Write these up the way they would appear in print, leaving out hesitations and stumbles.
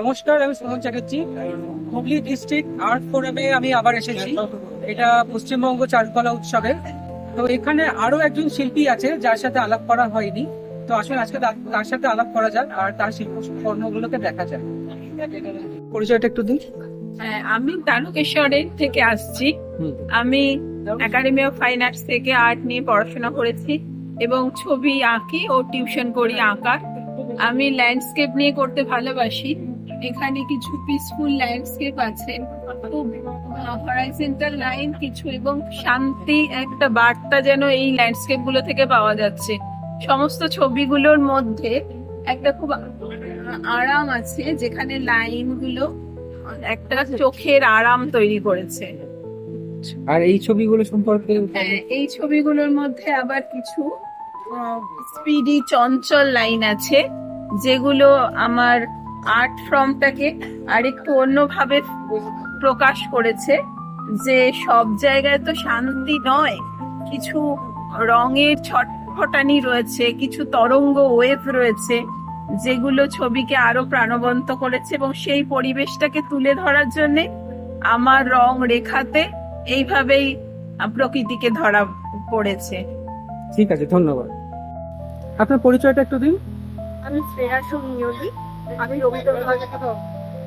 নমস্কার, আমি Suman Chatterjee. Hooghly district art ফোরামে আমি আবার এসেছি। এটা পশ্চিমবঙ্গ চারুকলা উৎসবের। তো এখানে আরো একজন শিল্পী আছে যার সাথে আলাপ করা হয়নি। তো আসলে আজকে তার সাথে আলাপ করা যাক আর তার শিল্পকর্মগুলোকে দেখা যাক। পরিচয়টা একটু দিন। হ্যাঁ, আমি তারকেশ্বরের থেকে আসছি। আমি একাডেমি অফ ফাইন আর্টস থেকে আর্ট নিয়ে পড়াশোনা করেছি এবং ছবি আঁকি ও টিউশন করি আঁকার। আমি ল্যান্ডস্কেপ নিয়ে করতে ভালোবাসি। এখানে কিছু পিসফুল ল্যান্ডস্কেপ আছে, খুব হরাইজন্টাল লাইন কিছু এবং শান্তি একটা বার্তা যেন এই ল্যান্ডস্কেপ গুলো থেকে পাওয়া যাচ্ছে। সমস্ত ছবিগুলোর মধ্যে একটা খুব আরাম আছে, যেখানে লাইন গুলো একটা চোখের আরাম তৈরি করেছে। আর এই ছবিগুলো সম্পর্কে এই ছবিগুলোর মধ্যে আবার কিছু স্পিডি চঞ্চল লাইন আছে, যেগুলো আমার আর্ট ফর্মটাকে আরেকটু অন্যভাবে প্রকাশ করেছে। যে সব জায়গায় তো শান্তি নয়, কিছু রঙের ছটফটানি রয়েছে, কিছু তরঙ্গ ওয়েভ রয়েছে, যেগুলো ছবিকে আরো প্রাণবন্ত করেছে এবং সেই পরিবেশটাকে তুলে ধরার জন্য আমার রং রেখাতে এইভাবেই প্রকৃতিকে ধরা পড়েছে। ঠিক আছে, ধন্যবাদ। আপনার পরিচয়টা একটু দিন। আমি শ্রেয়া সুমিয়লি। আমি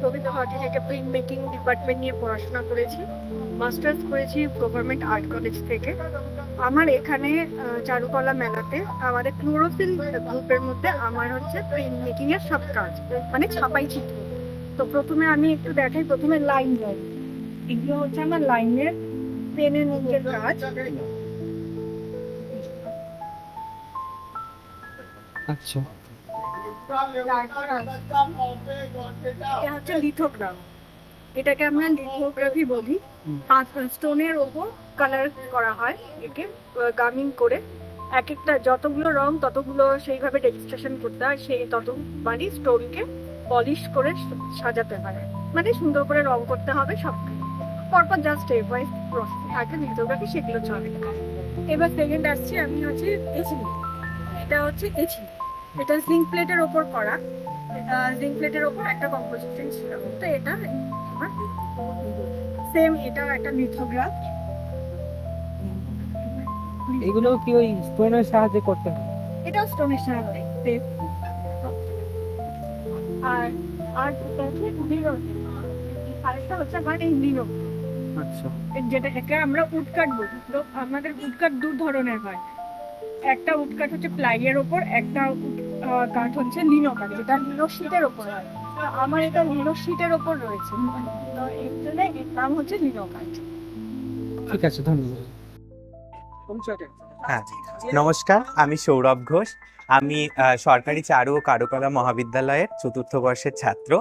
রবীন্দ্রভারতী থেকে প্রিন্ট মেকিং ডিপার্টমেন্ট নিয়ে পড়াশোনা করেছি, মাস্টার্স করেছি গভর্নমেন্ট আর্ট কলেজ থেকে। আমার এখানে চারুকলা মেলাতে আমাদের ক্লোরোফিল গ্রুপের মধ্যে আমার হচ্ছে প্রিন্ট মেকিং এর সব কাজ, মানে ছাপাই চিত্র। তো প্রথমে আমি একটু দেখাই, প্রথমে লাইন ড্রয়িং। এগুলো হচ্ছে আমার লাইনের পেনের মুখের কাজ। আচ্ছা, এটা হচ্ছে লিথোগ্রাফ, এটাকে আমরা লিথোগ্রাফি বলি। স্টোনের ওপর কালার করা হয়, একে গামিং করে এক একটা যতগুলো রং ততগুলো সেইভাবে রেজিস্ট্রেশন করতে হয়, সেই ততবারই স্টোনকে পলিশ করে সাজাতে হয়, মানে সুন্দর করে রং করতে হবে সব পরপর, জাস্ট স্টেপ বাই প্রসেস থাকে লিথোগ্রাফি, সেগুলো চলে। এবার সেকেন্ড আসছি, আমি হচ্ছে এচিং। এটা হচ্ছে এচিং, এটা জিঙ্ক প্লেটের ওপর করা। জিঙ্ক প্লেটের ওপর একটা কম্পোজিশন ছিল, তো এটা আমার সেম, এটা একটা লিথোগ্রাফ। এগুলো কি ওই স্টোনের সাহায্যে করতে হয়? এটাও স্টোনের সাহায্যে। আর আর আরেকটা হচ্ছে আমার এই লিনো, আচ্ছা, যেটাকে আমরা উডকাট বলি। তো আমাদের উডকাট দু ধরনের হয়, একটা উডকাট হচ্ছে প্লাইয়ের ওপর, একটা কাঠ হচ্ছে লিনো কাঠ, যেটা লিনো শীটের ওপর হয়। তো আমার এটা লিনো শীটের ওপর রয়েছে, তো এর জন্য এর নাম হচ্ছে লিনো কাঠ। ঠিক আছে, ধন্যবাদ। পরিচয়টা। হ্যাঁ, নমস্কার, আমি সৌরভ ঘোষ। আমি সরকারি চারু ও কারুকলা মহাবিদ্যালয়ের চতুর্থ বর্ষের ছাত্র।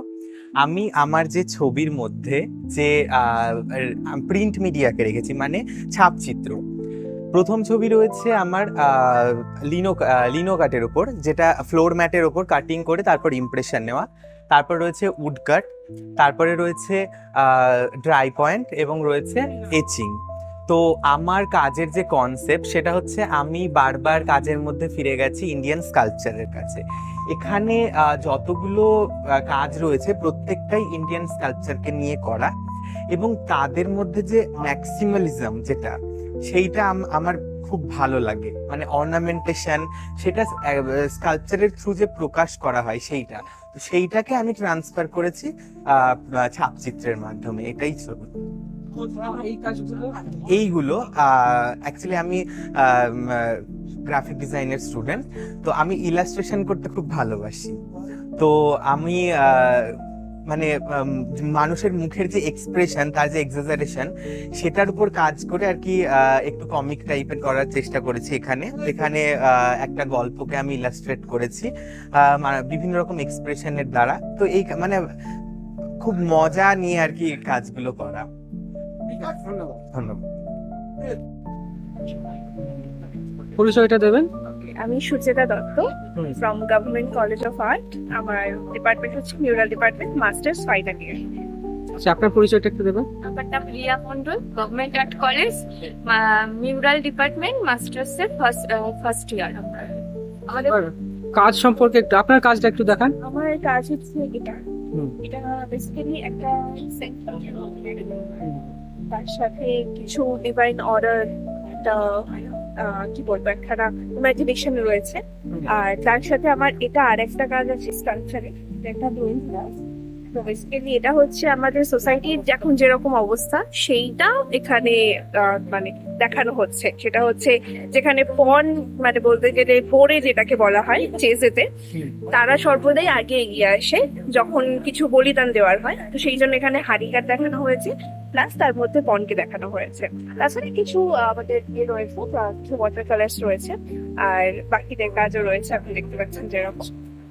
আমি আমার যে ছবির মধ্যে যে প্রিন্ট মিডিয়াকে রেখেছি, মানে ছাপচিত্র। প্রথম ছবি রয়েছে আমার লিনো কাটের ওপর, যেটা ফ্লোর ম্যাটের ওপর কাটিং করে তারপর ইমপ্রেশন নেওয়া। তারপর রয়েছে উড কাট, তারপরে রয়েছে ড্রাই পয়েন্ট এবং রয়েছে এচিং। তো আমার কাজের যে কনসেপ্ট, সেটা হচ্ছে আমি বারবার কাজের মধ্যে ফিরে গেছি ইন্ডিয়ান স্কাল্পচারের কাছে। এখানে যতগুলো কাজ রয়েছে প্রত্যেকটাই ইন্ডিয়ান স্কাল্পচারকে নিয়ে করা, এবং তাদের মধ্যে যে ম্যাক্সিমালিজম যেটা, সেইটা আমার খুব ভালো লাগে। মানে অর্নামেন্টেশন, সেটা স্কাল্পচারের থ্রু যে প্রকাশ করা হয় সেইটাকে আমি ট্রান্সফার করেছি ছাপচিত্রের মাধ্যমে। এটাই ছবি। এইগুলো অ্যাকচুয়ালি আমি গ্রাফিক ডিজাইনের স্টুডেন্ট, তো আমি ইলাস্ট্রেশন করতে খুব ভালোবাসি। তো আমি মানে মানুষের মুখের যে এক্সপ্রেশন, তার যে এক্সাজারেশন, সেটার উপর কাজ করে আর কি একটু কমিক টাইপের করার চেষ্টা করেছি। এখানে একটা গল্পকে আমি ইলাস্ট্রেট করেছি বিভিন্ন রকম এক্সপ্রেশনের দ্বারা। তো এই মানে খুব মজা নিয়ে আর কি কাজগুলো করা। ধন্যবাদ। পরিচয়টা দেবেন। আমি Sucheta Dutta from government college of art. আমার ডিপার্টমেন্ট হচ্ছে mural department, masters final year. আচ্ছা, আপনার পরিচয়টা একটু দেবেন। আমার নাম Riya Mondal, government art college, mural department, masters এর ফার্স্ট ইয়ার। আমাদের কাজ সম্পর্কে একটু আপনার কাজটা একটু দেখান। আমার কাজ হচ্ছে এটা এটা বেসিক্যালি একটা সেন্টার, তার সাথে কিছু ডিভাইন অর্ডার, একটা কি বলবো, একটা ইমাজিনেশন রয়েছে। আর তার সাথে আমার এটা আরেকটা কাজ আছে স্ট্রাকচারে, একটা ড্রয়িং ক্লাস। তো বেসিক্যালি এটা হচ্ছে আমাদের সোসাইটির এখন যেরকম অবস্থা সেইটা এখানে মানে দেখানো হচ্ছে। সেটা হচ্ছে যেখানে পণ মানে বলতে গেলে পড়ে যেটাকে বলা হয় চেজেতে, তারা সর্বদাই আগে এগিয়ে আসে যখন কিছু বলিদান দেওয়ার হয়। তো সেই জন্য এখানে হাড়িঘাট দেখানো হয়েছে, প্লাস তার মধ্যে পণকে দেখানো হয়েছে। তাছাড়া কিছু আমাদের রয়েছে, কিছু ওয়াটার কালার্স রয়েছে, আর বাকিদের কাজও রয়েছে, আপনি দেখতে পাচ্ছেন যেরকম।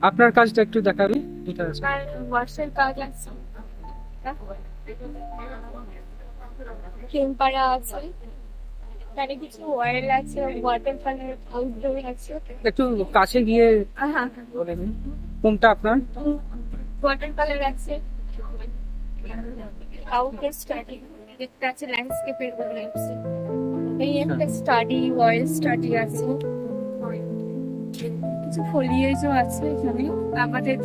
আপনার কাজটা একটু দেখাবি, এটা আছে। আর ওয়াশের কাজ আছে, কেম্পারা আছে, তারে কিছু অয়েল আছে, ওয়াটার কালার আউটডোর আছে। একটু কাছে গিয়ে হ্যাঁ, বলে নিন কোনটা আপনার। ওয়াটার কালার আছে, আউটডোর স্টাডি, একটা আছে ল্যান্ডস্কেপের উপরে আছে, এই একটা স্টাডি, অয়েল স্টাডি আছে, কিছু ফোলিয়েজও আছে এখানে। আমাদের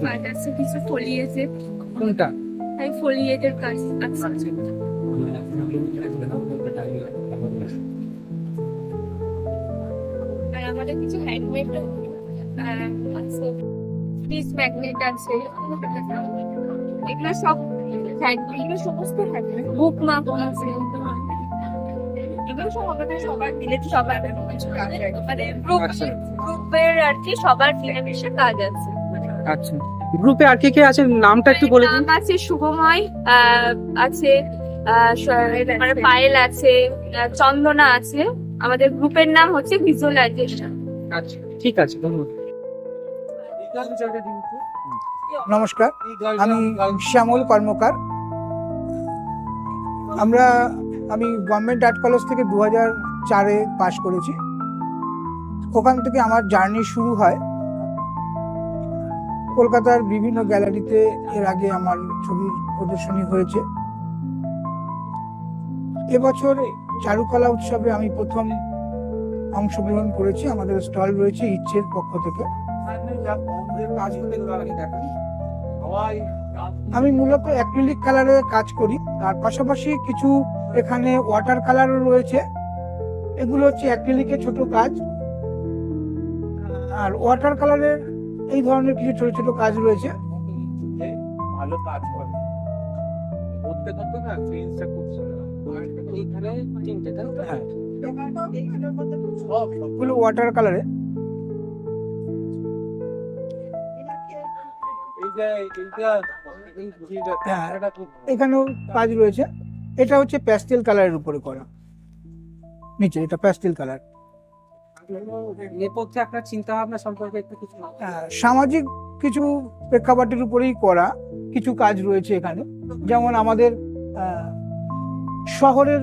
কাজ আছে কিছু ফোলিয়েজের, কোনটা? তাই ফোলিয়েজের কাজ আছে। আর আমাদের কিছু হ্যান্ডমেড আছে, ফ্রিজ ম্যাগনেট আছে, এগুলো সব এগুলো সমস্ত হ্যান্ডমেড। বুক মাপ আছে, এগুলো সব আমাদের সবার মিলে সবার কিছু কাজ আছে, মানে গ্রুপের আর কি সবার মিলেমিশে কাজ আছে। আচ্ছা, গ্রুপে আর কে কে আছে নামটা একটু বলে দিন। নাম আছে শুভময়, আছে মানে পায়েল আছে, চন্দনা আছে। আমাদের গ্রুপের নাম হচ্ছে ভিজুয়ালাইজেশন। আচ্ছা, ঠিক আছে, ধন্যবাদ। নমস্কার, আমি শ্যামল কর্মকার। আমি গভর্নমেন্ট আর্ট কলেজ থেকে 2004-এ পাশ করেছি। ওখান থেকে আমার জার্নি শুরু হয়। কলকাতার বিভিন্ন গ্যালারিতে এর আগে আমার ছবির প্রদর্শনী হয়েছে। এবছর চারুকলা উৎসবে আমি প্রথম অংশগ্রহণ করেছি। আমাদের স্টল রয়েছে ইচ্ছের পক্ষ থেকে। আমি মূলত অ্যাক্রিলিক কালারে কাজ করি, তার পাশাপাশি কিছু এখানে ওয়াটার কালারও রয়েছে। এগুলো হচ্ছে অ্যাক্রিলিকের ছোট কাজ, আর ওয়াটার কালারের এই ধরনের কিছু ছোট ছোট কাজ রয়েছে। ভালো কাজ করে করতে করতে না চেঞ্জটা করছে এইখানে তিনটে হ্যাঁ, সবগুলো ওয়াটার কালারে। হ্যাঁ, এখানেও কাজ রয়েছে। এটা হচ্ছে প্যাস্টেল কালারের উপরে করা, নিচে এটা প্যাস্টেল কালার। নেপথ্যে আপনার চিন্তা ভাবনা সম্পর্কে একটু কিছু সামাজিক কিছু প্রেক্ষাপটের উপরেই করা কিছু কাজ রয়েছে এখানে। যেমন আমাদের শহরের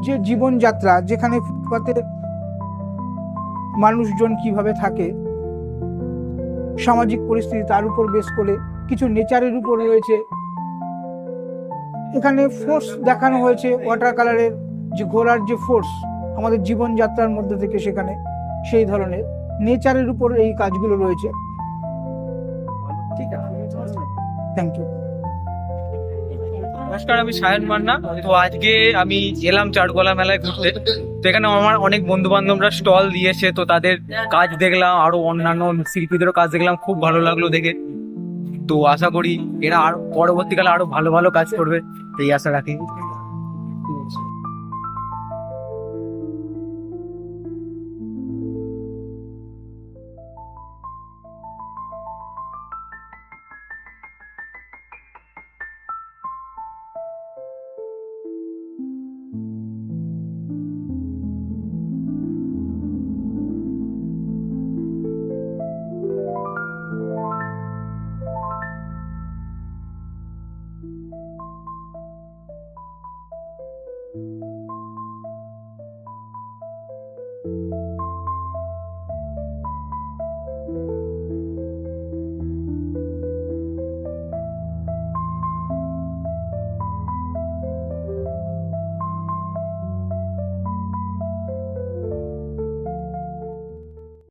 যে জীবনযাত্রা, যেখানে ফুটপাতে মানুষজন কিভাবে থাকে, সামাজিক পরিস্থিতি, তার উপর বেস করে কিছু নেচারের উপর রয়েছে। এখানে ফোর্স দেখানো হয়েছে ওয়াটার কালারের, যে ঘোরার যে ফোর্স আমাদের জীবনযাত্রার মধ্যে থেকে, সেখানে সেই ধরনের নেচারের উপর এই কাজগুলো রয়েছে। ঠিক আছে, থ্যাংক ইউ। নমস্কার, আমি সায়ন মান্না। তো আজকে আমি এলাম চারুকলা মেলায় ঘুরতে। তো এখানে আমার অনেক বন্ধু বান্ধবরা স্টল দিয়েছে, তো তাদের কাজ দেখলাম, আরো অন্যান্য শিল্পীদেরও কাজ দেখলাম, খুব ভালো লাগলো দেখে। তো আশা করি এরা আর পরবর্তীকালে আরো ভালো ভালো কাজ করবে, এই আশা রাখি।